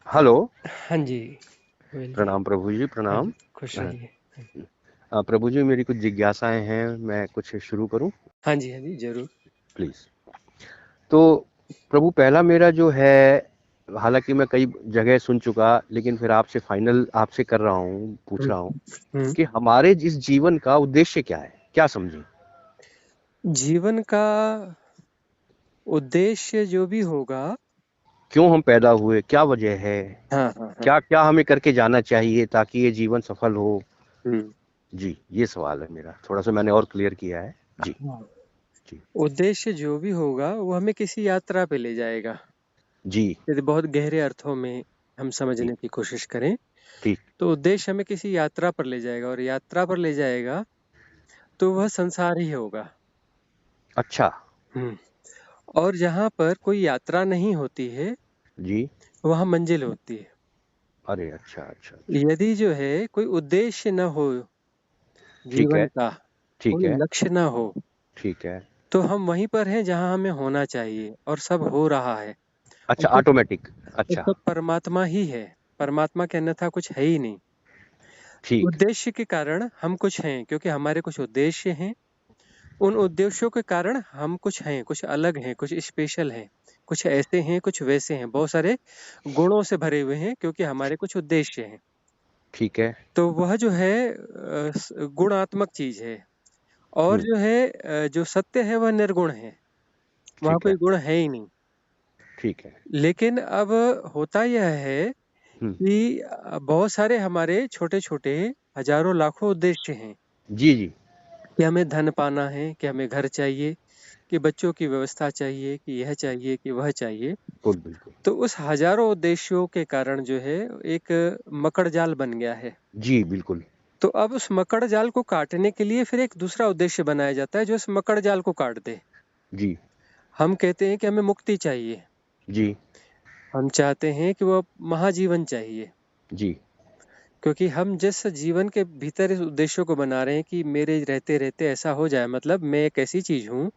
Hello. हाँ जी, गोयल जी। प्रणाम प्रभु जी, हाँ प्रणाम। जी, खुश रहिए। हाँ जी। प्रभु जी, मेरी कुछ जिज्ञासाएं हैं, मैं कुछ शुरू करूं हाँ जी, हाँ जी, ज़रूर। प्लीज। तो प्रभु, पहला मेरा जो है, हालांकि मैं कई जगह सुन चुका, लेकिन फिर आपसे फाइनल आपसे कर रहा हूं, पूछ हुँ, रहा हूं हुँ। कि हमारे इस जीवन का उद्देश्य क्या है, क्या समझें। जीवन का उद्देश्य जो भी होगा। क्यों हम पैदा हुए, क्या वजह है, हाँ, हाँ, हाँ। क्या क्या हमें करके जाना चाहिए ताकि ये जीवन सफल हो। हुँ। जी, ये सवाल है मेरा, थोड़ा सा मैंने और क्लियर किया है। जी। हाँ, जी। उद्देश्य जो भी होगा वो हमें किसी यात्रा पे ले जाएगा। जी। यदि बहुत गहरे अर्थों में हम जी। समझने की कोशिश करें, ठीक। तो उद्देश्य हमें किसी यात्रा पर ले जाएगा और यात्रा पर ले जाएगा, तो वह संसार ही होगा। अच्छा। हुँ। और जहाँ पर कोई यात्रा नहीं होती है, जी। वहाँ मंज़िल होती है। अरे अच्छा अच्छा अच्छा। यदि जो है कोई उद्देश्य न हो ठीक जीवन है। का, ठीक कोई है। लक्ष्य ना हो, ठीक है। तो हम वहीं पर हैं जहाँ हमें होना चाहिए और सब हो रहा है। और अच्छा, सब ऑटोमेटिक। और अच्छा। सब परमात्मा ही है। परमात्मा के अन्यथा कुछ है ही नहीं। ठीक। उद्देश्य के कारण हम कुछ हैं क्योंकि हमारे कुछ उद्देश्य हैं। उन उद्देश्यों के कारण हम कुछ हैं, कुछ अलग हैं, कुछ स्पेशल हैं, कुछ ऐसे हैं, कुछ वैसे हैं। बहुत सारे गुणों से भरे हुए हैं क्योंकि हमारे कुछ उद्देश्य हैं। ठीक है। तो वह जो है गुणात्मक चीज़ है। और हम्म। जो है जो सत्य है वह निर्गुण है। वहाँ ठीक कोई है। गुण है ही नहीं। ठीक है। लेकिन अब होता यह है हम्म। कि बहुत सारे हमारे छोटे-छोटे हज़ारों लाखों उद्देश्य हैं जी जी। कि हमें धन पाना है, कि हमें घर चाहिए, कि बच्चों की व्यवस्था चाहिए, कि यह चाहिए, कि वह चाहिए। बिल्कुल बिल्कुल। तो उस हज़ारों उद्देश्यों के कारण जो है एक मकड़ जाल बन गया है। जी बिल्कुल। तो अब उस मकड़ जाल को काटने के लिए फिर एक दूसरा उद्देश्य बनाया जाता है जो इस मकड़ जाल को काट दे। जी। हम कहते हैं कि हमें मुक्ति चाहिए। जी। हम चाहते हैं कि वो महाजीवन चाहिए। जी। क्योंकि हम जिस जीवन के भीतर इस उद्देश्य को बना रहे हैं कि मेरे रहते रहते ऐसा हो जाए, मतलब मैं एक ऐसी चीज हूँ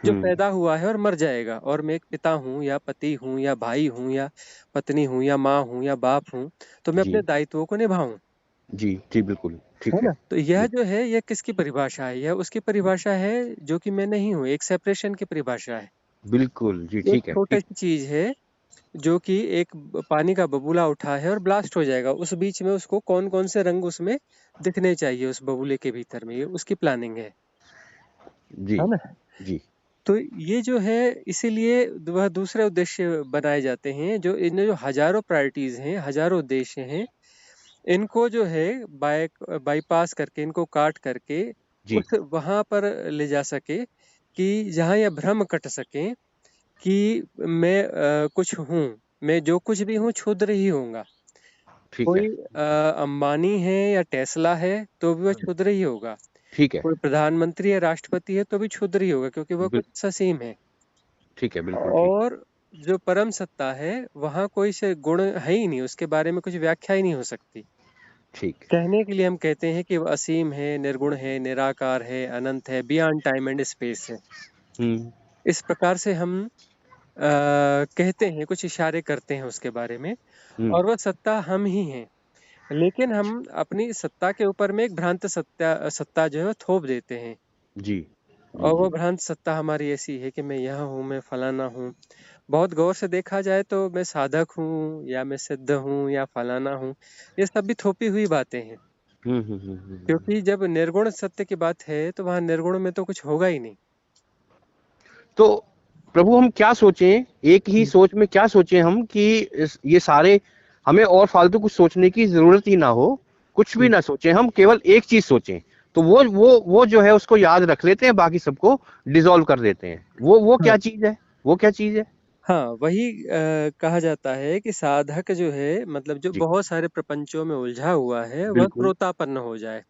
जो हम्म। पैदा हुआ है और मर जाएगा, और मैं एक पिता हूँ या पति हूँ या भाई हूँ या पत्नी हूँ या माँ हूँ या बाप हूँ, तो मैं अपने जी। दायित्वों को निभाऊं। जी जी बिल्कुल है ठीक ना? है। तो यह बिल्कुल। जो है यह किसकी परिभाषा है? यह उसकी परिभाषा है जो कि मैं नहीं हूँ, एक सेपरेशन की परिभाषा है। बिल्कुल जी, एक ठीक है, छोटी ठीक। सी चीज है जो कि एक पानी का बबूला उठा है और ब्लास्ट हो जाएगा, उस बीच में उसको कौन कौन से रंग उसमें दिखने चाहिए उस बबूले के भीतर में, ये उसकी प्लानिंग जी। है ना? जी। तो ये जो है, इसीलिए वह दूसरे उद्देश्य बनाए जाते हैं, जो इन जो हजारों प्रायोरिटीज हैं, हजारों उद्देश्य हैं, इनको जो है बाईपास करके, इनको काट करके जी। उस वहां पर ले जा सके कि जहां यह भ्रम कट सके कि मैं कुछ हूँ, मैं जो कुछ भी हूँ क्षुद्र ही होऊंगा। ठीक कोई है। अंबानी है या टेस्ला है तो भी वह हाँ, क्षुद्र ही होगा। ठीक है। कोई प्रधानमंत्री या राष्ट्रपति है तो भी क्षुद्र ही होगा क्योंकि वह कुछ बिल्कुल। ससीम है। ठीक है, बिल्कुल ठीक है। और जो परम सत्ता है, वहाँ कोई से गुण है ही नहीं, उसके बारे में कुछ व्याख्या ही नहीं हो सकती। ठीक। कहने के लिए हम कहते हैं कि वह असीम है, निर्गुण है, निराकार है, अनंत है, बियॉन्ड टाइम एंड स्पेस है। हम्म। इस प्रकार से हम कहते हैं, कुछ इशारे करते हैं उसके बारे में। हम्म। और वह सत्ता हम ही हैं। लेकिन हम अपनी सत्ता के ऊपर में एक भ्रांत सत्ता सत्ता जो है वो थोप देते हैं। जी। जी। और वो जी। भ्रांत सत्ता हमारी ऐसी है कि मैं यह हूँ, मैं फलाना हूँ। बहुत गौर से देखा जाए तो मैं साधक हूँ या मैं सिद्ध हूँ या फलाना हूँ, ये सब भी थोपी हुई बातें हैं। क्योंकि जब निर्गुण सत्य की बात है तो वहां निर्गुण में तो कुछ होगा ही नहीं। तो प्रभु, हम क्या सोचें, एक ही हम्म। सोच में क्या सोचें हम कि ये सारे, हमें और फालतू कुछ सोचने की जरूरत ही ना हो, कुछ भी हम्म। ना सोचें, हम केवल एक चीज सोचें। तो वो जो है उसको याद रख लेते हैं, बाकी सबको डिसॉल्व कर देते हैं। वो हाँ, क्या चीज है, वो क्या चीज है। हाँ, वही कहा जाता है कि साधक जो है, मतलब जो जी। बहुत सारे प्रपंचों में उलझा हुआ है, वह बिल्कुल। श्रोतापन्न हो जाए।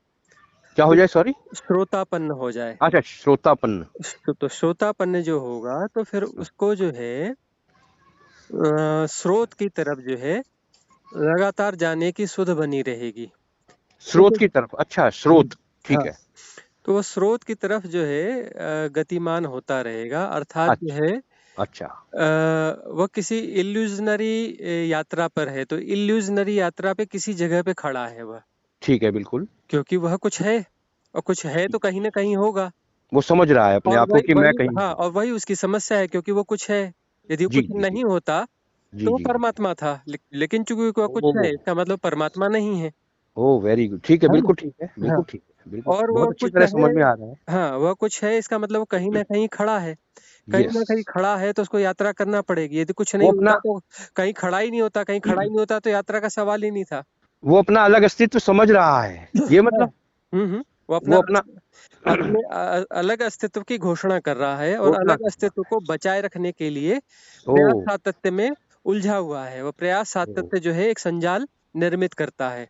क्या हो तो जाए, सॉरी। श्रोतापन्न हो जाए। अच्छा, श्रोतापन्न। तो श्रोतापन्न जो होगा तो फिर उसको जो है स्रोत की तरफ जो है लगातार जाने की सुध बनी रहेगी। स्रोत क्योंकि की तरफ, अच्छा हम्म, स्रोत। ठीक हाँ, है। तो वो स्रोत की तरफ जो है गतिमान होता रहेगा, अर्थात जो अच्छा। है अच्छा। वह किसी इल्यूजनरी यात्रा पर है, तो इल्यूजनरी यात्रा पे किसी जगह पे खड़ा है वह, ठीक है, बिल्कुल। क्योंकि वह कुछ है, और कुछ है तो कहीं ना कहीं होगा। वो समझ रहा है अपने और आप को वही कि मैं वही कहीं हाँ, हूँ। और वही उसकी समस्या है, क्योंकि वो कुछ है। यदि वो जी, कुछ जी, जी। नहीं होता जी, तो वो जी, जी। परमात्मा था, लेकिन चूंकि वह कुछ है, ओह! इसका मतलब परमात्मा नहीं है। ओह! Very good. ठीक है, है ना? बिल्कुल ठीक है, हाँ, बिल्कुल ठीक है, बिल्कुल। और वो बहुत अच्छी कुछ तरह है। समझ में आ रहा है। हाँ, वह कुछ है, इसका मतलब वो कहीं ना कहीं खड़ा है। कहीं यस। ना कहीं खड़ा है तो उसको यात्रा करना पड़ेगी। यदि कुछ वो नहीं अपना होता तो कहीं खड़ा ही नहीं होता, कहीं खड़ा ही नहीं होता तो यात्रा का सवाल ही नहीं था। वो अपना अलग अस्तित्व समझ रहा है, ये हाँ। मतलब? वो अपना वो अपना अपने अलग अस्तित्व की घोषणा कर रहा है, और घोषणा अलग कर रहा अस्तित्व को बचाए रखने के लिए है। प्रयास ओह! सातत्य में उलझा हुआ है। वो प्रयास ओह! सातत्य जो है एक संजाल निर्मित करता है।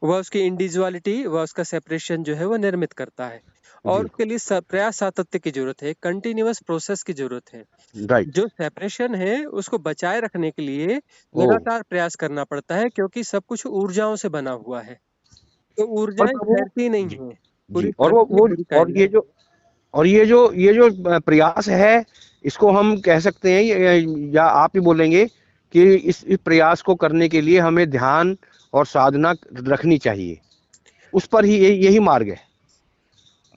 वह उसकी इंडिविजुअलिटी, वह उसका सेपरेशन जो है वो निर्मित करता है। और उसके बिल्कुल, लिए प्रयास सातत्य की जरूरत है, कंटिन्यूअस प्रोसेस की जरूरत है। राइट। जो सेपरेशन है उसको बचाए रखने के लिए ओह! लगातार प्रयास करना पड़ता है, क्योंकि सब कुछ ऊर्जाओं से बना हुआ है। तो और ऊर्जाएं प्रभु ठहरती नहीं जी, है, जी। पूरी और वो प्रकृति वो पूरी और कायनात। ये जो प्रयास है, इसको हम कह सकते हैं या आप ही बोलेंगे कि इस प्रयास को करने के लिए हमें ध्यान और साधना रखनी चाहिए। उस पर ही यही मार्ग है।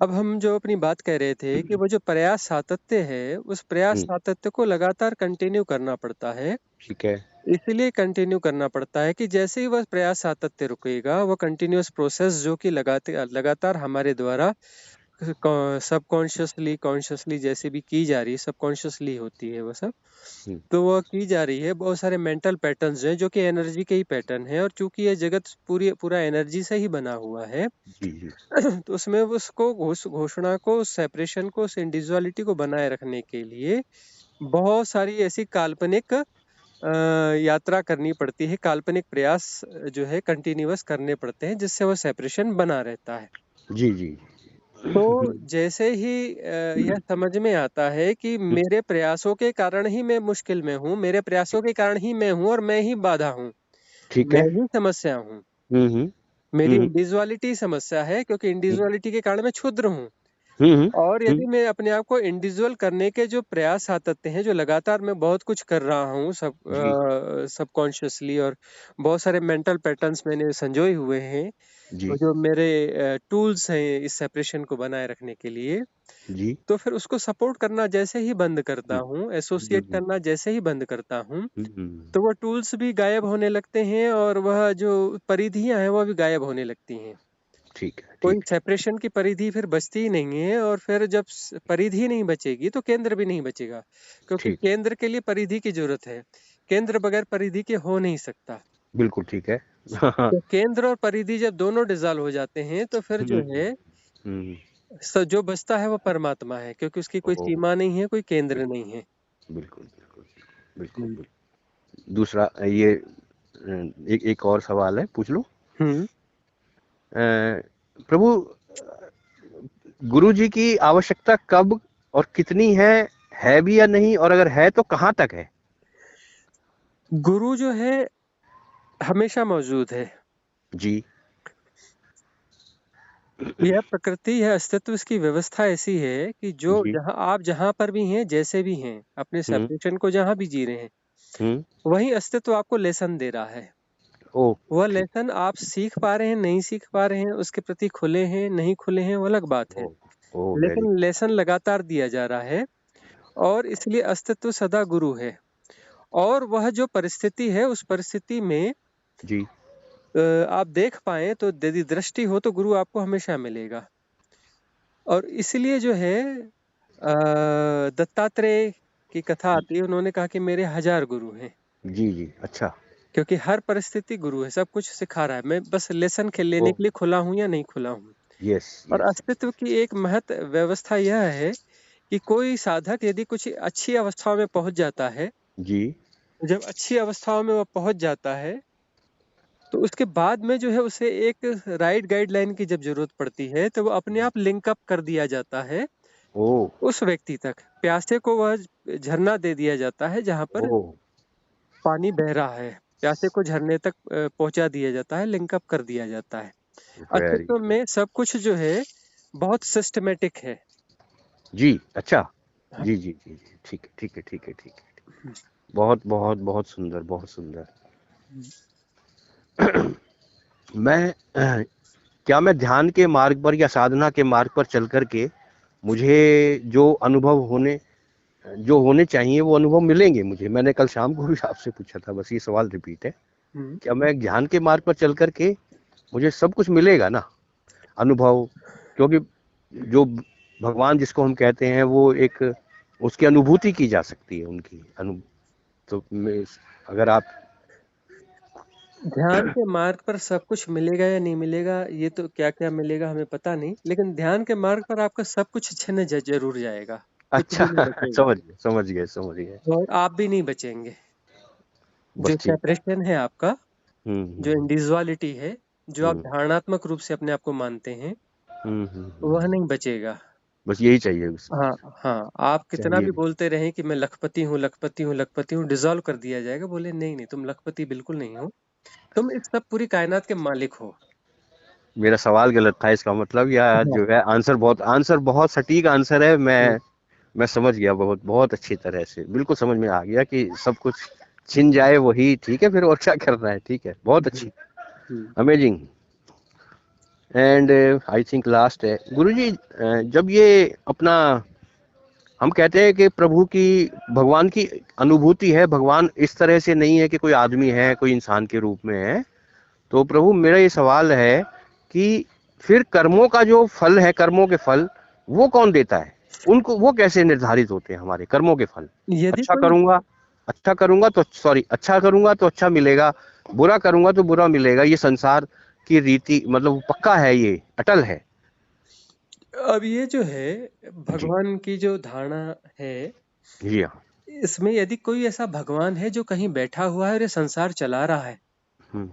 अब हम जो अपनी बात कह रहे थे कि वो जो प्रयास सातत्य है, उस प्रयास हुँ, सातत्य को लगातार कंटिन्यू करना पड़ता है। ठीक है। इसलिए कंटिन्यू करना पड़ता है कि जैसे ही वह प्रयास सातत्य रुकेगा, वो कंटिन्यूअस प्रोसेस जो कि लगातार हमारे द्वारा सबकॉन्शियसली कॉन्शियसली जैसे भी की जा रही है, सबकॉन्शियसली होती है वो सब। हुँ, तो वह की जा रही है, बहुत सारे मेंटल पैटर्न्स हैं जो कि एनर्जी के ही पैटर्न है, और चूंकि यह जगत पूरा एनर्जी से ही बना हुआ है। जी, जी। तो उसमें वो उसको घोषणा को, सेपरेशन को, उस इंडिविजुअलिटी को बनाए रखने के लिए बहुत सारी ऐसी काल्पनिक यात्रा करनी पड़ती है, काल्पनिक प्रयास जो है कंटिन्यूअस करने पड़ते हैं, जिससे वो सेपरेशन बना रहता है। जी, जी। तो जैसे ही यह समझ में आता है कि मेरे प्रयासों के कारण ही मैं मुश्किल में हूँ, मेरे प्रयासों के कारण ही मैं हूँ, और मैं ही बाधा हूँ, ठीक मैं है। ही समस्या हूँ, हुँ, हुँ। मेरी हुँ, हुँ। इंडिविजुअलिटी समस्या है, क्योंकि हुँ, इंडिविजुअलिटी के कारण मैं क्षुद्र हूँ। हुँ, हुँ। और हुँ, यदि मैं अपने आप को इंडिविजुअल करने के जो प्रयास सातत्य हैं, जो लगातार मैं बहुत कुछ कर रहा हूँ जी, सबकॉन्शियसली, और बहुत सारे मेंटल पैटर्न्स मैंने संजोए हुए हैं, और जी, जो मेरे टूल्स हैं इस सेपरेशन को बनाए रखने के लिए, जी। तो फिर उसको सपोर्ट करना जैसे ही बंद करता हुँ, हूँ, हुँ, एसोसिएट हुँ। करना जैसे ही बंद करता हूँ, हुँ, हुँ। तो वो टूल्स भी गायब होने लगते हैं, और वह जो परिधियां हैं वह भी गायब होने लगती हैं। ठीक है, कोई ठीक है। सेपरेशन की परिधि फिर बचती ही नहीं है, और फिर जब परिधि नहीं बचेगी तो केंद्र भी नहीं बचेगा, क्योंकि ठीक, केंद्र के लिए परिधि की जरूरत है। केंद्र बगैर परिधि के हो नहीं सकता। बिल्कुल ठीक है। हाँ, हाँ। तो केंद्र और परिधि जब दोनों डिसॉल्व हो जाते हैं, तो फिर जो हुँ, है हुँ। जो बचता है वो परमात्मा है, क्योंकि उसकी कोई ओह! सीमा नहीं है, कोई केंद्र बिल्कुल, नहीं है। बिल्कुल, बिल्कुल, बिल्कुल, हम्म। बिल्कुल। दूसरा ये एक एक और सवाल है, पूछ लूँ? हम्म। प्रभु, गुरु जी की आवश्यकता कब और कितनी है भी या नहीं, और अगर है तो कहाँ तक है? गुरु जो है हमेशा मौजूद है। जी। यह प्रकृति, यह अस्तित्व, इसकी व्यवस्था ऐसी है कि जो जी। जहां पर भी हैं, जैसे भी हैं, अपने हुँ, सेपरेशन को जहां भी जी रहे हैं, हुँ। वही अस्तित्व आपको लेसन दे रहा है। ओह! वह ठीक। लेसन आप सीख पा रहे हैं, नहीं सीख पा रहे हैं, उसके प्रति खुले हैं, नहीं खुले हैं, वो अलग बात है। ओह! ओह! वेरी लेकिन लेसन लगातार दिया जा रहा है, और इसलिए अस्तित्व सदा गुरु है। और वह जो परिस्थिति है, उस परिस्थिति में जी। आप देख पाए तो, यदि दृष्टि हो तो गुरु आपको हमेशा मिलेगा। और इसलिए जो है दत्तात्रेय की कथा आती है, उन्होंने कहा कि मेरे 1000 गुरु हैं, जी, जी। अच्छा। क्योंकि हर परिस्थिति गुरु है, सब कुछ सिखा रहा है, मैं बस लेसन के लेने ओह! के लिए खुला हूं या नहीं खुला हूं। यस, और यस। अस्तित्व की एक महत व्यवस्था यह है कि कोई साधक यदि कुछ अच्छी अवस्थाओं में पहुंच जाता है, जी। जब अच्छी अवस्थाओं में वह पहुंच जाता है, तो उसके बाद में जो है उसे एक राइट गाइडलाइन की जब जरूरत पड़ती है, तो वो अपने आप लिंक अप कर दिया जाता है ओह! उस व्यक्ति तक। प्यासे को वह झरना दे दिया जाता है जहां पर ओह! पानी बह रहा है। प्यासे को झरने तक पहुंचा दिया जाता है, लिंक अप कर दिया जाता है। वेरी अस्तित्व गुड। में सब कुछ जो है बहुत सिस्टमेटिक है। जी, अच्छा। जी जी जी जी, ठीक है ठीक है ठीक है ठीक है। बहुत बहुत बहुत सुंदर, बहुत सुंदर। मैं क्या मैं ध्यान के मार्ग पर या साधना के मार्ग पर चल करके मुझे जो अनुभव होने चाहिए वो अनुभव मिलेंगे मुझे? मैंने कल शाम को भी आपसे पूछा था, बस ये सवाल रिपीट है। हम्म। क्या मैं ध्यान के मार्ग पर चल करके मुझे सब कुछ मिलेगा ना, अनुभव? क्योंकि जो भगवान जिसको हम कहते हैं वो एक, उसकी अनुभूति की जा सकती है, उनकी तो अगर आप ध्यान के मार्ग पर सब कुछ मिलेगा या नहीं मिलेगा, ये तो क्या क्या मिलेगा हमें पता नहीं, लेकिन ध्यान के मार्ग पर आपका सब कुछ छिन जरूर जाएगा, कुछ अच्छा भी नहीं बचेगा। समझ गए समझ गए समझ गए। और आप भी नहीं बचेंगे। जो बस ठीक। सेपरेशन है आपका, जो हम्म। इंडिविजुअलिटी है, जो आप हम्म धारणात्मक रूप से अपने आप को मानते हैं, वह हम्म। नहीं बचेगा। बस यही चाहिए, बस हाँ हाँ, आप कितना चाहिए भी भी। बोलते रहें कि मैं लखपति हूँ लखपति हूँ लखपति हूँ, डिसॉल्व कर दिया जाएगा। बोले नहीं नहीं, तुम लखपति बिल्कुल नहीं हो, तुम इस सब पूरी कायनात के मालिक हो। मेरा सवाल गलत था इसका मतलब, या हाँ। जो है आंसर बहुत सटीक आंसर है। हम्म, मैं समझ गया, बहुत बहुत अच्छी तरह से बिल्कुल समझ में आ गया कि सब कुछ छिन जाए वही ठीक है, फिर और क्या करना है। ठीक है, बहुत हम्म, अच्छी, हम्म। Amazing. And I think last है गुरुजी, जब ये अपना हम कहते हैं कि भगवान की अनुभूति है, भगवान इस तरह से नहीं है कि कोई आदमी है, कोई इंसान के रूप में है। तो प्रभु, मेरा ये सवाल है कि फिर कर्मों का जो फल है, कर्मों के फल वो कौन देता है? उनको वो कैसे निर्धारित होते हैं, हमारे कर्मों के फल? यदि अच्छा कोई करूंगा, अच्छा करूंगा तो अच्छा मिलेगा, बुरा करूंगा तो बुरा मिलेगा। ये संसार की रीति, मतलब वो पक्का है, ये अटल है। अब ये जो है जी भगवान की जो धारणा है, जी हाँ। इसमें यदि कोई ऐसा भगवान है जो कहीं बैठा हुआ है और ये संसार चला रहा है, हम्म,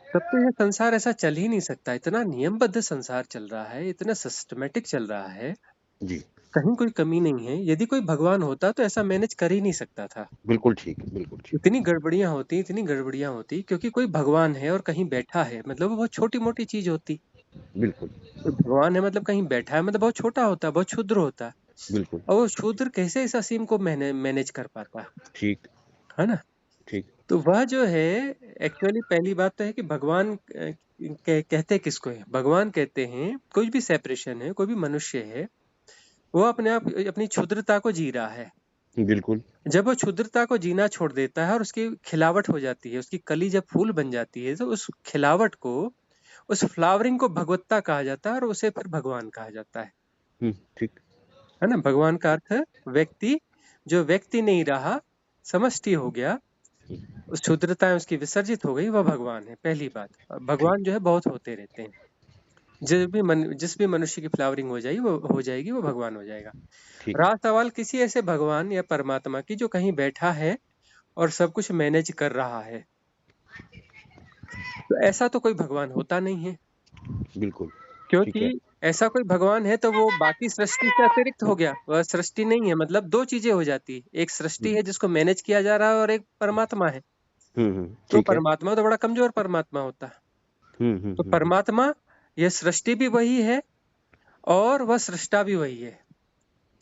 तब तो ये संसार ऐसा चल ही नहीं सकता। इतना नियमबद्ध संसार चल रहा है, इतना सिस्टमेटिक चल रहा है, जी कहीं कोई कमी नहीं है। यदि कोई भगवान होता तो ऐसा मैनेज कर ही नहीं सकता था। बिल्कुल ठीक, बिल्कुल ठीक। इतनी गड़बड़ियां होती, इतनी गड़बड़ियां होती, क्योंकि कोई भगवान है और कहीं बैठा है मतलब वो बहुत छोटी मोटी चीज होती। बिल्कुल कोई भगवान है मतलब कहीं बैठा है मतलब बहुत छोटा होता है, बहुत क्षुद्र होता है। बिल्कुल और वो शूद्र कैसे इस असीम को मैनेज कर पाता ठीक है ना? ठीक। तो वह जो है, एक्चुअली पहली बात तो है कि भगवान कहते किसको है? भगवान कहते हैं कोई भी सेपरेशन है, कोई भी मनुष्य है, वो अपने आप अपनी क्षुद्रता को जी रहा है। बिल्कुल। जब वो क्षुद्रता को जीना छोड़ देता है और उसकी खिलावट हो जाती है, उसकी कली जब फूल बन जाती है, तो उस खिलावट को, उस फ्लावरिंग को भगवत्ता कहा जाता है और उसे फिर भगवान कहा जाता ठीक। है ना? भगवान का अर्थ व्यक्ति, जो व्यक्ति नहीं रहा, समष्टि हो गया, उस क्षुद्रताएं उसकी विसर्जित हो गई, वह भगवान है। पहली बात। ठीक भगवान जो है बहुत होते रहते हैं। जिस भी मनुष्य की फ्लावरिंग हो जाएगी वो भगवान हो जाएगा। ठीक। रहा सवाल किसी ऐसे भगवान या परमात्मा की जो कहीं बैठा है और सब कुछ मैनेज कर रहा है, तो ऐसा तो कोई भगवान होता नहीं है। बिल्कुल ठीक क्योंकि है। ऐसा कोई भगवान है तो वो बाकी सृष्टि से अतिरिक्त हो गया, वह सृष्टि नहीं है। मतलब दो चीजें हो जाती है, एक हम्म सृष्टि है जिसको मैनेज किया जा रहा है और एक परमात्मा है। तो ठीक है। परमात्मा तो बड़ा कमजोर परमात्मा होता है। तो हम्म। परमात्मा, यह सृष्टि भी वही है और वह सृष्टा भी वही है।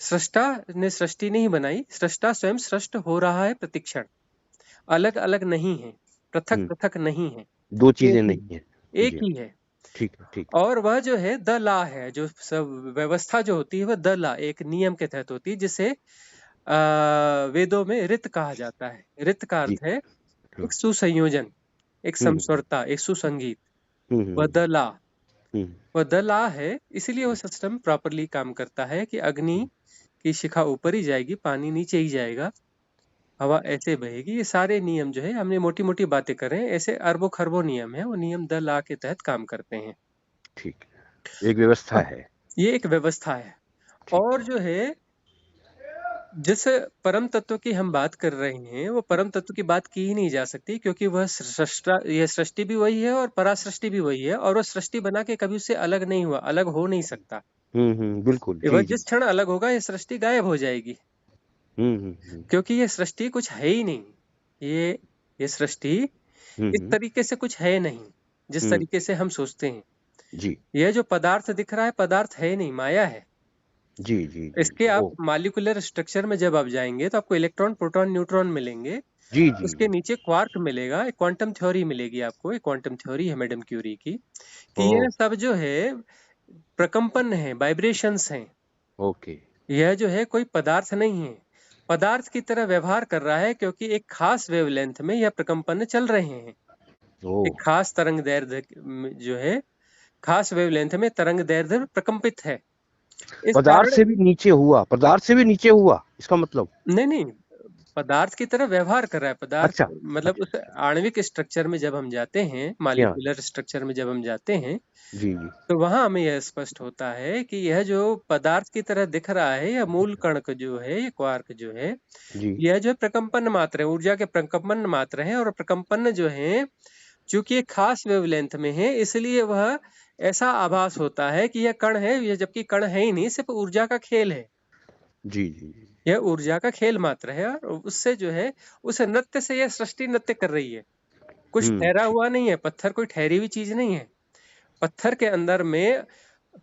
सृष्टा ने सृष्टि नहीं बनाई, सृष्टा स्वयं सृष्ट हो रहा है प्रतिक्षण। अलग अलग नहीं है, पृथक हम्म। पृथक नहीं है, दो एक चीजें ही, नहीं है। एक जी। ही है। ठीक है ठीक। और वह जो है द ला है, जो सब व्यवस्था जो होती है वह द ला, एक नियम के तहत होती है, जिसे वेदों में ऋत कहा जाता है। ऋत का जी अर्थ है हाँ। एक सुसंयोजन, एक हम्म समस्वरता, एक सुसंगीत। वह हम्म द ला, हम्म वह द ला है। इसीलिए वो सिस्टम प्रॉपरली काम करता है कि अग्नि की शिखा ऊपर ही जाएगी, पानी नीचे ही जाएगा, हवा ऐसे बहेगी। ये सारे नियम जो है, हमने मोटी मोटी बातें कर रहे हैं, ऐसे अरबों खरबों नियम है, वो नियम द ला के तहत काम करते हैं। ठीक है, एक व्यवस्था अब है। ये एक व्यवस्था है। ठीक और है। जो है, जिस परम तत्व की हम बात कर रहे हैं, वो परम तत्व की बात की ही नहीं जा सकती, क्योंकि वह सृष्टा, यह सृष्टि भी वही है और परासृष्टि भी वही है, और वो सृष्टि बना के कभी उससे अलग नहीं हुआ, अलग हो नहीं सकता। बिल्कुल वह जी जी। जिस क्षण अलग होगा ये सृष्टि गायब हो जाएगी, हम्म। क्योंकि ये सृष्टि कुछ है ही नहीं। ये ये सृष्टि इस हम्म तरीके से कुछ है नहीं, जिस हम्म, तरीके से हम सोचते हैं। जी। यह जो पदार्थ दिख रहा है, पदार्थ है नहीं, माया है। जी जी जी इसके आप ओ मॉलिक्यूलर स्ट्रक्चर में जब आप जाएंगे तो आपको इलेक्ट्रॉन प्रोटॉन न्यूट्रॉन मिलेंगे। जी जी उसके जी नीचे क्वार्क मिलेगा, एक क्वांटम थ्योरी मिलेगी आपको, एक क्वांटम थ्योरी है मैडम क्यूरी की, ओ कि यह सब जो है प्रकंपन है, वाइब्रेशंस हैं। ओके यह जो है कोई पदार्थ नहीं है, पदार्थ की तरह व्यवहार कर रहा है, क्योंकि एक खास वेवलेंथ में यह प्रकंपन चल रहे हैं। ओ एक खास तरंग दैर्ध्य जो है, खास वेवलेंथ में तरंग दैर्ध्य प्रकंपित है। इस पदार्थ कारण से भी नीचे हुआ, पदार्थ से भी नीचे हुआ इसका मतलब। नहीं नहीं, पदार्थ की तरह व्यवहार कर रहा है पदार्थ। अच्छा मतलब अच्छा उस आणविक स्ट्रक्चर में जब हम जाते हैं, जी हाँ मॉलिक्यूलर स्ट्रक्चर में जब हम जाते हैं, जी जी तो वहां हमें यह स्पष्ट होता है कि यह जो पदार्थ की तरह दिख रहा है, यह मूल कण का जो है, ये क्वार्क जो है, जी यह जो है प्रकंपन मात्र है, ऊर्जा के प्रकंपन मात्र है। और प्रकंपन जो है, चूंकि एक खास वेवलेंथ में है, इसलिए वह ऐसा आभास होता है कि यह कण है, यह जबकि कण है ही नहीं, सिर्फ ऊर्जा का खेल है। जी जी जी यह ऊर्जा का खेल मात्र है, और उससे जो है, उस नृत्य से यह सृष्टि नृत्य कर रही है। कुछ ठहरा ठीक हुआ नहीं है, पत्थर कोई ठहरी हुई चीज नहीं है। पत्थर के अंदर में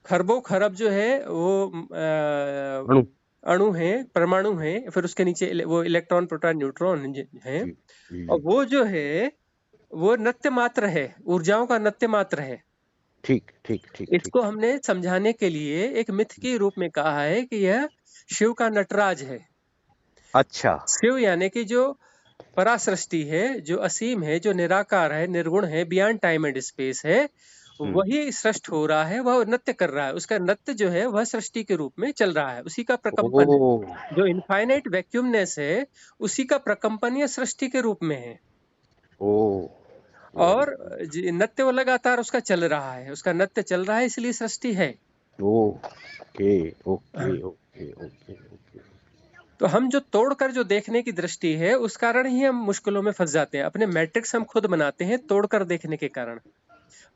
खरबों खरब जो है वो अणु अणु हैं, परमाणु हैं, फिर उसके नीचे वो इलेक्ट्रॉन प्रोटॉन न्यूट्रॉन हैं। जी जी और जी वो जो है, वो नत्य मात्र है, ऊर्जाओं का नत्य मात्र है। ठीक ठीक ठीक ठीक इसको ठीक हमने समझाने के लिए एक मिथ के रूप में कहा है कि यह शिव का नटराज है। अच्छा शिव यानी कि जो परासृष्टि है, जो असीम है, जो निराकार है, निर्गुण है, बियॉन्ड टाइम एंड स्पेस है, हम्म वही सृष्ट हो रहा है, वह नृत्य कर रहा है। उसका नृत्य जो है वह सृष्टि के रूप में चल रहा है, उसी का प्रकंपन है। ओ जो इनफाइनाइट वैक्यूमनेस है, उसी का प्रकंपन या सृष्टि के रूप में है। ओ वेरी और नृत्य वो लगातार उसका चल रहा है, उसका नृत्य चल रहा है, इसलिए सृष्टि है। Okay okay okay okay okay तो हम जो तोड़कर जो देखने की दृष्टि है, उस कारण ही हम मुश्किलों में फंस जाते हैं। अपने मैट्रिक्स हम खुद बनाते हैं तोड़कर देखने के कारण।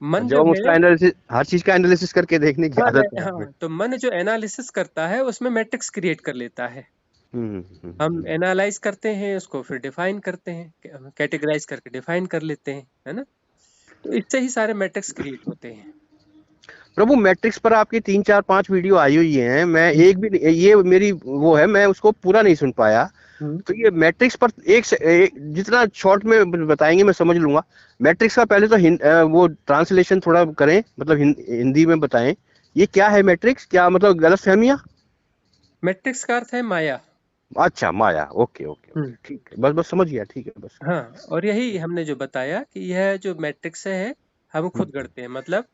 मन जब जो हम है, उसका एनालिसिस, हर चीज का एनालिसिस करके देखने की हाँ आदत है हमें। हाँ, तो मन जो एनालिसिस करता है, उसमें मैट्रिक्स क्रिएट कर लेता है। हम हम्म। एनालाइज करते हैं उसको, फिर डिफाइन करते हैं, कैटेगराइज करके डिफाइन कर लेते हैं, है ना। तो इससे ही सारे मैट्रिक्स क्रिएट होते हैं। प्रभु मैट्रिक्स पर आपकी 3 4 5 वीडियो आई हुई हैं, मैं हम्म, एक भी ये मेरी वो है, मैं उसको पूरा नहीं सुन पाया। हम्म। तो ये मैट्रिक्स पर जितना शॉर्ट में बताएंगे मैं समझ लूंगा। मैट्रिक्स का पहले तो वो ट्रांसलेशन थोड़ा करें, मतलब हिंदी में बताएं। ये क्या है मैट्रिक्स, क्या मतलब गलत फहमियाँ। मैट्रिक्स का अर्थ है माया। अच्छा माया, ओके ओके ओके हम्म। ठीक है, बस बस समझ गया, ठीक है बस। हाँ, और यही हमने जो बताया कि यह जो मैट्रिक्स है, हम खुद हम्म, गढ़ते हैं। मतलब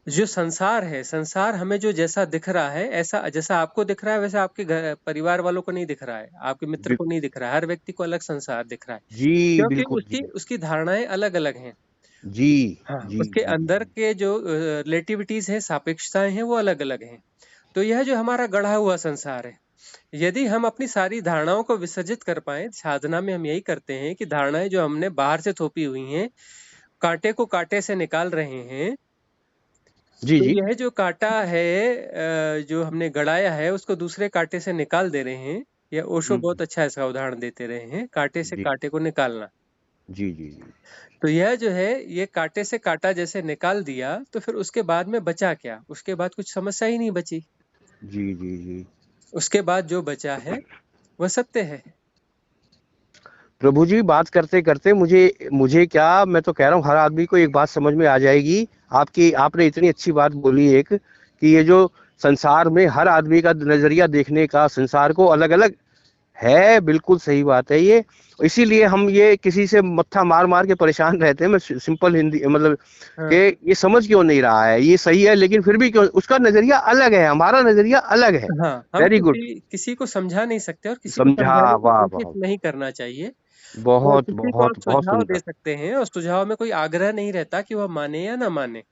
जो संसार है, संसार हमें जो जैसा दिख रहा है, ऐसा जैसा आपको दिख रहा है, वैसा आपके घर परिवार वालों को नहीं दिख रहा है, आपके मित्र को बिल्कुल नहीं दिख रहा है। हर व्यक्ति को अलग संसार दिख रहा है, जी, क्योंकि बिल्कुल उसकी जी उसकी धारणाएं अलग अलग हैं। जी हाँ, जी उसके जी अंदर के जो रिलेटिविटीज हैं, सापेक्षताएं हैं, वो अलग अलग हैं। तो यह जो हमारा गढ़ा हुआ संसार है, यदि हम अपनी सारी धारणाओं को विसर्जित कर पाए, साधना में हम यही करते हैं कि धारणाएं जो हमने बाहर से थोपी हुई हैं, कांटे को कांटे से निकाल रहे हैं। जी तो जी यह जो कांटा है, जो हमने गड़ाया है, उसको दूसरे कांटे से निकाल दे रहे हैं। यह ओशो हम्म, बहुत अच्छा इसका उदाहरण देते रहे हैं, कांटे से जी कांटे को निकालना। जी जी जी तो यह जो है, ये कांटे से कांटा जैसे निकाल दिया, तो फिर उसके बाद में बचा क्या? उसके बाद कुछ समस्या ही नहीं बची। जी जी जी उसके बाद जो बचा है, वह सत्य है। प्रभु जी बात करते करते मुझे मुझे क्या, मैं तो कह रहा हूँ हर आदमी को एक बात समझ में आ जाएगी। आपकी आपने इतनी अच्छी बात बोली एक, कि ये जो संसार में हर आदमी का नजरिया देखने का संसार को अलग अलग है, बिल्कुल सही बात है ये। इसीलिए हम ये किसी से मत्था मार मार के परेशान रहते हैं। मैं सिंपल हिंदी मतलब कि हाँ ये समझ क्यों नहीं रहा है, ये सही है लेकिन फिर भी क्यों, उसका नजरिया अलग है, हमारा नजरिया अलग है। हाँ, हम वेरी गुड, किसी किसी को समझा नहीं सकते, और किसी को समझा, समझाने की वाह कोशिश वाह, नहीं करना चाहिए। तो बहुत किसी को आप बहुत बहुत सुझाव दे सुंदर। सकते हैं, और सुझाव में कोई आग्रह नहीं रहता कि वह माने या ना माने।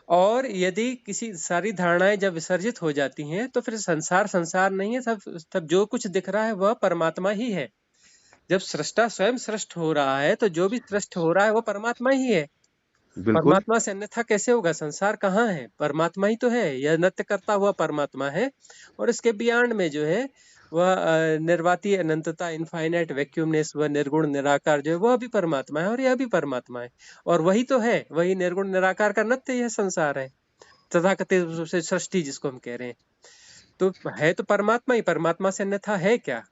और यदि किसी सारी धारणाएं जब विसर्जित हो जाती हैं, तो फिर संसार संसार नहीं है, तब जो कुछ दिख रहा है वह परमात्मा ही है। जब सृष्टा स्वयं सृष्ट हो रहा है, तो जो भी सृष्ट हो रहा है वो परमात्मा ही है। बिल्कुल परमात्मा से अन्यथा कैसे होगा? संसार कहाँ है? परमात्मा ही तो है, यह नृत्य करता हुआ परमात्मा है। और इसके बियॉन्ड में जो है, वह निर्वाती अनंतता, इनफाइनाइट वैक्यूमनेस, वह निर्गुण निराकार जो है, वह भी परमात्मा है, और यह भी परमात्मा है। और वही तो है, वही निर्गुण निराकार का नृत्य यह संसार है, तथाकथित रूप से सृष्टि जिसको हम कह रहे हैं। तो है तो परमात्मा ही, परमात्मा से अन्यथा है क्या?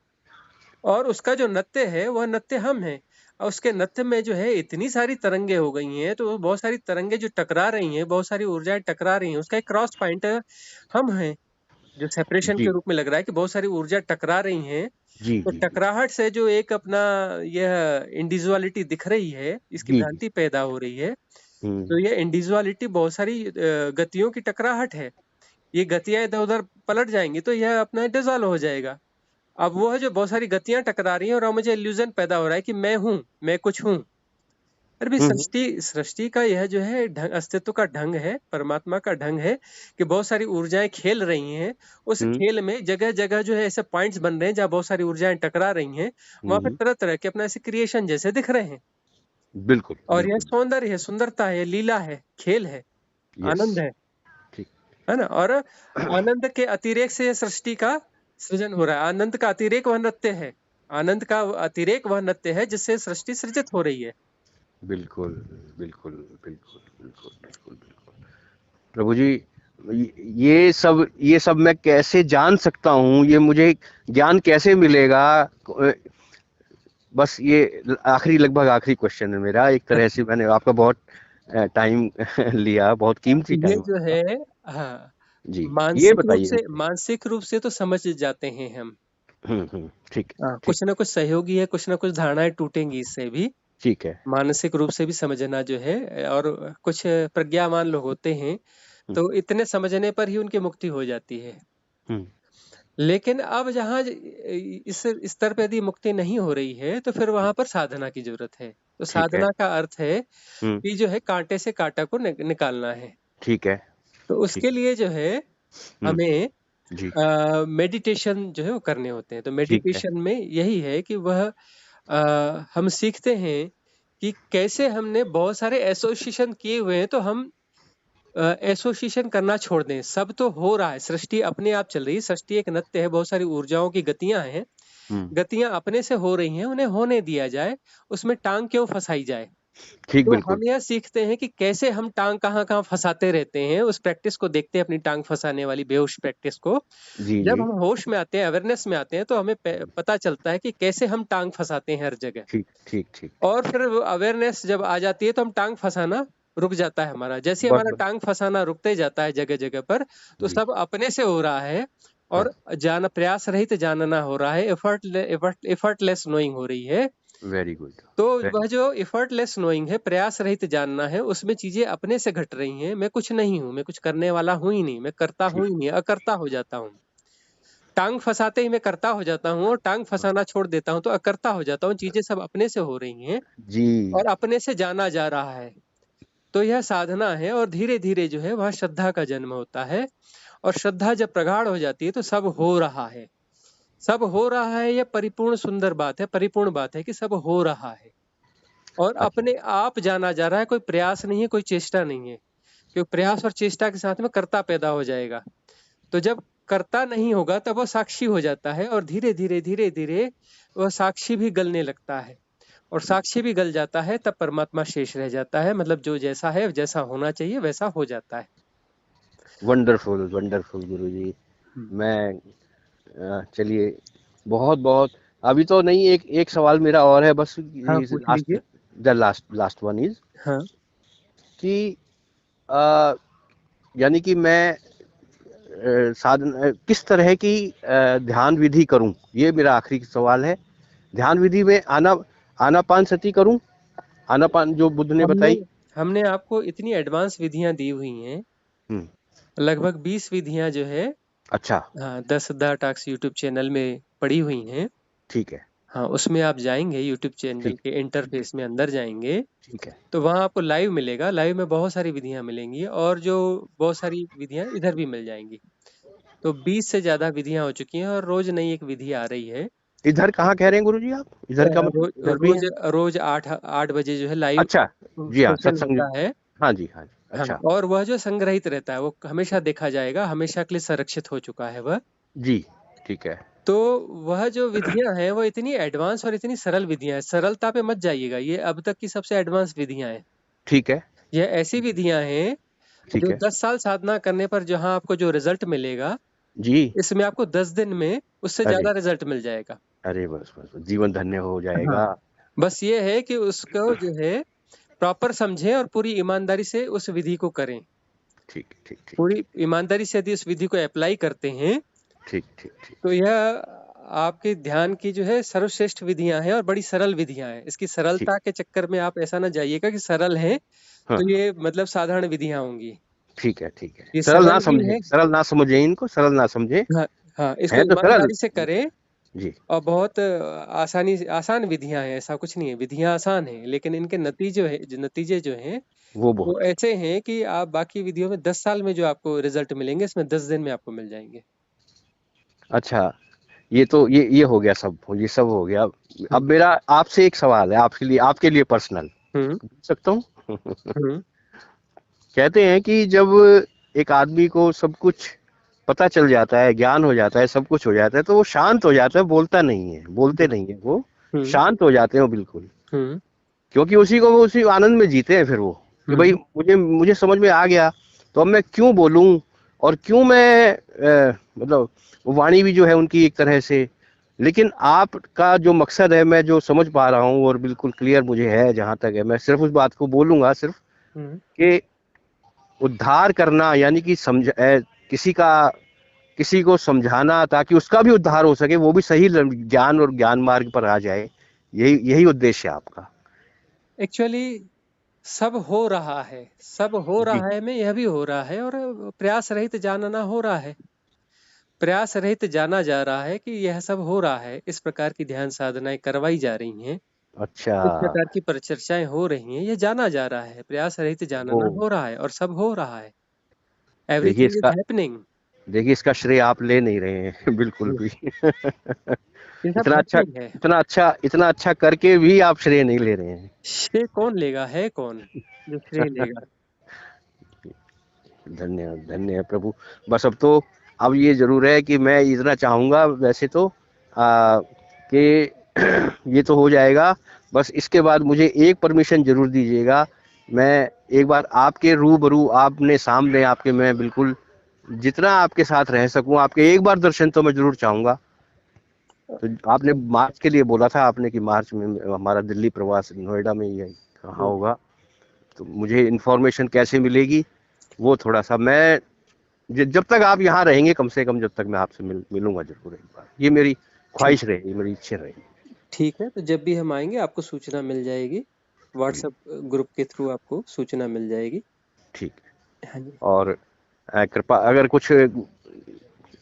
और उसका जो नत्य है वह नत्य हम हैं। और उसके नत्य में जो है इतनी सारी तरंगे हो गई हैं, तो बहुत सारी तरंगे जो टकरा रही हैं, बहुत सारी ऊर्जाएं टकरा रही हैं, उसका एक क्रॉस पॉइंट हम हैं, जो सेपरेशन के जी रूप में लग रहा है कि बहुत सारी ऊर्जा टकरा रही हैं। जी तो जी जी टकराहट से जो एक अपना यह इंडिविजुअलिटी दिख रही है, इसकी जी जी। भ्रांति पैदा हो रही है। तो हम्म ये इंडिविजुअलिटी बहुत सारी गतियों की टकराहट है। ये गतियां इधर उधर पलट जाएंगी तो यह अपना डिसॉल्व हो जाएगा। अब वो है जो बहुत सारी गतियां टकरा रही हैं और अब मुझे इल्यूजन पैदा हो रहा है कि मैं हूं, मैं कुछ हूं। अरे भी हम्म सृष्टि सृष्टि का यह जो है ढंग, अस्तित्व का ढंग है, परमात्मा का ढंग है कि बहुत सारी ऊर्जाएं खेल रही हैं। उस हम्म खेल में जगह जगह जो है ऐसे पॉइंट्स बन रहे हैं जहाँ बहुत सारी ऊर्जाएं टकरा रही हैं। वहां पे हम्म। तरह तरह के अपना ऐसे क्रिएशन जैसे दिख रहे हैं। बिल्कुल और यह बिल्कुल। सौंदर्य है, सुंदरता है, लीला है, खेल है, यस। आनंद ठीक। है ना? और आनंद के अतिरेक से सृष्टि का सृजन हो रहा है। आनंद का अतिरेक वह नृत्य है, आनंद का अतिरेक वह नृत्य है जिससे सृष्टि सृजित हो रही है। बिल्कुल बिल्कुल बिल्कुल बिल्कुल बिल्कुल बिल्कुल। प्रभु जी, ये सब मैं कैसे जान सकता हूँ, ये मुझे ज्ञान कैसे मिलेगा? बस ये आखिरी, लगभग आखिरी क्वेश्चन है मेरा। एक तरह से मैंने आपका बहुत टाइम लिया, बहुत कीमती ये टाइम जो आपका। है, हाँ, जी, ये मानसिक रूप बताइए से, मुझे। मानसिक रूप से तो समझ जाते हैं हम। ठीक हाँ, ठीक कुछ ना कुछ सहयोगी है, कुछ ना कुछ धारणाएं टूटेंगी इससे भी। ठीक है। मानसिक रूप से भी समझना जो है, और कुछ प्रज्ञावान लोग होते हैं हम्म तो इतने समझने पर ही उनकी मुक्ति हो जाती है। हम्म। लेकिन अब जहाँ इस स्तर पे यदि मुक्ति नहीं हो रही है तो फिर वहां पर साधना की जरूरत है। तो ठीक है। साधना का अर्थ है हम्म। कि जो है कांटे से कांटा को निकालना है। ठीक है। तो ठीक। उसके लिए जो है हम्म। हमें जी। मेडिटेशन जो है वो करने होते हैं। तो ठीक है। मेडिटेशन में यही है कि वह हम सीखते हैं कि कैसे हमने बहुत सारे एसोसिएशन किए हुए हैं, तो हम एसोसिएशन करना छोड़ दें। सब तो हो रहा है, सृष्टि अपने आप चल रही है, सृष्टि एक नत्य है, बहुत सारी ऊर्जाओं की गतियां हैं, हम्म। गतियां अपने से हो रही हैं, उन्हें होने दिया जाए, उसमें टांग क्यों फंसाई जाए। ठीक, तो बिल्कुल। हम यह सीखते हैं कि कैसे हम टांग कहाँ कहाँ फंसाते रहते हैं, उस प्रैक्टिस को देखते हैं, अपनी टांग फंसाने वाली बेहोश प्रैक्टिस को। जी जब जी। हम होश में आते हैं, अवेयरनेस में आते हैं, तो हमें पता चलता है कि कैसे हम टांग फंसाते हैं हर जगह। ठीक ठीक ठीक। और फिर अवेयरनेस जब आ जाती है तो हम टांग फंसाना रुक जाता है हमारा। जैसे ही बस हमारा बस। टांग फंसाना रुकते जाता है जगह जगह पर, तो जी। सब अपने से हो रहा है। हाँ। और जान प्रयास रहित जानना हो रहा है, एफर्टलेस नोइंग हो रही है। Very good. तो वेरी। वह जो एफर्टलेस नोइंग है, प्रयास रहित जानना है, उसमें चीजें अपने से घट रही हैं। मैं कुछ नहीं हूँ, मैं कुछ करने वाला हूँ ही नहीं, मैं करता हूँ ठीक। ही नहीं, अकर्ता हो जाता हूँ। टांग फंसाते ही मैं करता हो जाता हूँ, और टांग हाँ। फंसाना छोड़ देता हूँ तो अकर्ता हो जाता हूँ। चीजें सब अपने से हो रही हैं जी। और अपने से जाना जा रहा है। तो यह साधना है, और धीरे धीरे जो है वह श्रद्धा का जन्म होता है। और श्रद्धा जब प्रगाढ़ हो जाती है तो सब हो रहा है। सब हो रहा है, यह परिपूर्ण सुंदर बात है, परिपूर्ण बात है कि सब हो रहा है और अच्छा। अपने आप जाना जा रहा है। कोई प्रयास नहीं है, कोई चेष्टा नहीं है, क्योंकि प्रयास और चेष्टा के साथ में कर्ता पैदा हो जाएगा। तो जब कर्ता नहीं होगा तब वो साक्षी हो जाता है, और धीरे धीरे धीरे धीरे वह साक्षी भी गलने लगता है। और साक्षी भी गल जाता है तब परमात्मा शेष रह जाता है, मतलब जो जैसा है, जैसा होना चाहिए वैसा हो जाता है। वंडरफुल वंडरफुल गुरु जी। हम्म। मैं चलिए, बहुत बहुत। अभी तो नहीं, एक एक सवाल मेरा और है बस। हाँ, पूछ लास्ट, लीजिए। The last last one is हाँ। कि अ, यानी कि मैं साधन किस तरह की ध्यान विधि करूं, ये मेरा आखिरी सवाल है। ध्यान विधि में आनापान सती करूं, आनापान जो बुद्ध ने हमने बताई। हमने आपको इतनी एडवांस विधियां दी हुई हैं, हम्म। लगभग 20 विधियां जो है, अच्छा। हाँ, 10 टॉक्स यूट्यूब चैनल में पड़ी हुई हैं। ठीक है। हाँ, उसमें आप जाएंगे, यूट्यूब चैनल ठीक। के इंटरफेस में अंदर जाएंगे, ठीक है। तो वहाँ आपको लाइव मिलेगा। लाइव में बहुत सारी विधियां मिलेंगी, और जो बहुत सारी विधियां इधर भी मिल जाएंगी। तो 20 से ज्यादा विधियां हो चुकी हैं, और रोज नई एक विधि आ रही है। इधर कहाँ कह रहे हैं गुरु जी आप? इधर का मतलब रोज इधर भी रोज है? रोज 8 बजे जो है लाइव अच्छा। जी हाँ, सेशन सत्संग। होता है। हाँ जी, हाँ जी। हाँ, अच्छा। और वह जो संग्रहित रहता है वो हमेशा देखा जाएगा, हमेशा के लिए संरक्षित हो चुका है वह। जी। ठीक है। तो वह जो विधियां हैं वो इतनी एडवांस और इतनी सरल विधियां हैं। सरलता पे मत जाइएगा, ये अब तक की सबसे एडवांस विधियां हैं। ठीक है। यह ऐसी विधियां हैं ठीक जो है। 10 साल साधना करने पर जहां आपको जो रिजल्ट मिलेगा, जी। इसमें आपको 10 दिन में उससे अरे, ज्यादा रिजल्ट मिल जाएगा। अरे बस बस बस, जीवन धन्य हो हाँ, जाएगा। बस ये है कि उसको जो है प्रॉपर समझें और पूरी ईमानदारी से उस विधि को करें। ठीक ठीक ठीक पूरी ठीक ईमानदारी से यदि उस विधि को अप्लाई करते हैं ठीक ठीक ठीक। तो यह आपके ध्यान की जो है सर्वश्रेष्ठ विधियां हैं और बड़ी सरल विधियां हैं। इसकी ठीक। सरलता के चक्कर में आप ऐसा ना जाइएगा कि सरल है हाँ तो हाँ, ये मतलब साधारण विधियां होंगी। ठीक है ठीक है। ये सरल ना सरल भी समझे, है। सरल ना समझे, इनको सरल ना समझे। हाँ, हाँ, इसको है तो सरल। ईमानदारी से करें जी। और बहुत आसान विधियां हैं, ऐसा कुछ नहीं है। विधियां आसान हैं लेकिन इनके नतीजे जो हैं वो वो बहुत। ऐसे हैं कि आप बाकी विधियों में 10 साल में जो आपको रिजल्ट मिलेंगे इसमें 10 दिन में आपको मिल जाएंगे। अच्छा, ये तो ये हो गया सब, ये सब हो गया। अब हम्म, मेरा आपसे एक सवाल है, आपके लिए पर्सनल हम्म, पूछ सकता हूँ? हम्म, कहते हैं कि जब एक आदमी को सब कुछ पता चल जाता है, ज्ञान हो जाता है, सब कुछ हो जाता है, तो वो शांत हो जाता है, बोलते नहीं है वो, हम्म, शांत हो जाते हैं वो बिल्कुल। हम्म, क्योंकि वो उसी आनंद में जीते हैं फिर वो, कि भाई हम्म। मुझे समझ में आ गया, तो अब मैं क्यों बोलूं, और क्यों मैं मतलब वो वाणी भी जो है उनकी एक तरह से। लेकिन आपका जो मकसद है, मैं जो समझ पा रहा हूँ और बिल्कुल क्लियर मुझे है, जहां तक है, मैं सिर्फ उस बात को बोलूंगा सिर्फ, हम्म। कि उद्धार करना, यानी कि किसी का किसी को समझाना ताकि उसका भी उद्धार हो सके, वो भी सही ज्ञान और ज्ञान मार्ग पर आ जाए, यही यही उद्देश्य है आपका। एक्चुअली सब हो रहा है, सब हो जी। रहा है में यह भी हो रहा है और प्रयास रहित जानना हो रहा है। प्रयास रहित जाना जा रहा है कि यह सब हो रहा है, इस प्रकार की ध्यान साधनाएं करवाई जा रही हैं, अच्छा। इस प्रकार की परिचर्चाएं हो रही हैं, यह जाना जा रहा है, प्रयास रहित वो, जानना हो रहा है और सब हो रहा है। देखिए एवरीथिंग इज इसका हैपनिंग। देखिए इसका श्रेय आप ले नहीं रहे हैं बिल्कुल भी। ये सब हैपनिंग है। इतना अच्छा करके भी आप श्रेय नहीं ले रहे हैं। श्रेय कौन लेगा, है कौन जो श्रेय लेगा? धन्य धन्य है प्रभु। बस अब ये जरूर है कि मैं इतना चाहूंगा, वैसे तो कि ये तो हो जाएगा, बस इसके बाद मुझे एक परमिशन जरूर दीजिएगा। मैं एक बार आपके रूबरू, आपने सामने, आपके, मैं बिल्कुल जितना आपके साथ रह सकूं, आपके एक बार दर्शन तो मैं जरूर चाहूंगा। तो आपने मार्च के लिए बोला था आपने कि मार्च में हमारा दिल्ली प्रवास नोएडा में ही है, कहाँ हम्म। होगा, तो मुझे इन्फॉर्मेशन कैसे मिलेगी, वो थोड़ा सा मैं, जब तक आप यहाँ रहेंगे, कम से कम जब तक मैं आपसे मिलूंगा जरूर एक बार, ये मेरी ठीक, ख्वाहिश रहेगी, मेरी इच्छा रहेगी। ठीक है, तो जब भी हम आएंगे आपको सूचना मिल जाएगी। जी। व्हाट्सएप ग्रुप के थ्रू आपको सूचना मिल जाएगी। ठीक। हाँ जी। और कृपा अगर कुछ,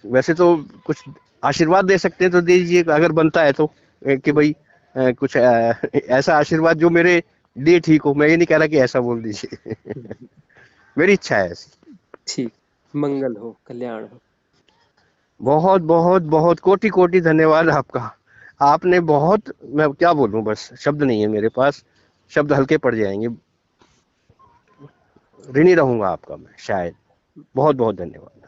वैसे तो कुछ आशीर्वाद दे सकते हैं तो दे दीजिए, अगर बनता है तो, कि भाई कुछ ऐसा आशीर्वाद जो मेरे लिए ठीक हो। मैं ये नहीं कह रहा कि ऐसा बोल दीजिए। हम्म, मेरी इच्छा है ऐसी। ठीक। मंगल हो, कल्याण हो। बहुत बहुत बहुत कोटि कोटि धन्यवाद आपका। आपने बहुत, मैं क्या बोलूं, बस शब्द नहीं है मेरे पास, शब्द हल्के पड़ जाएंगे। ऋणी रहूंगा आपका मैं शायद। बहुत बहुत धन्यवाद।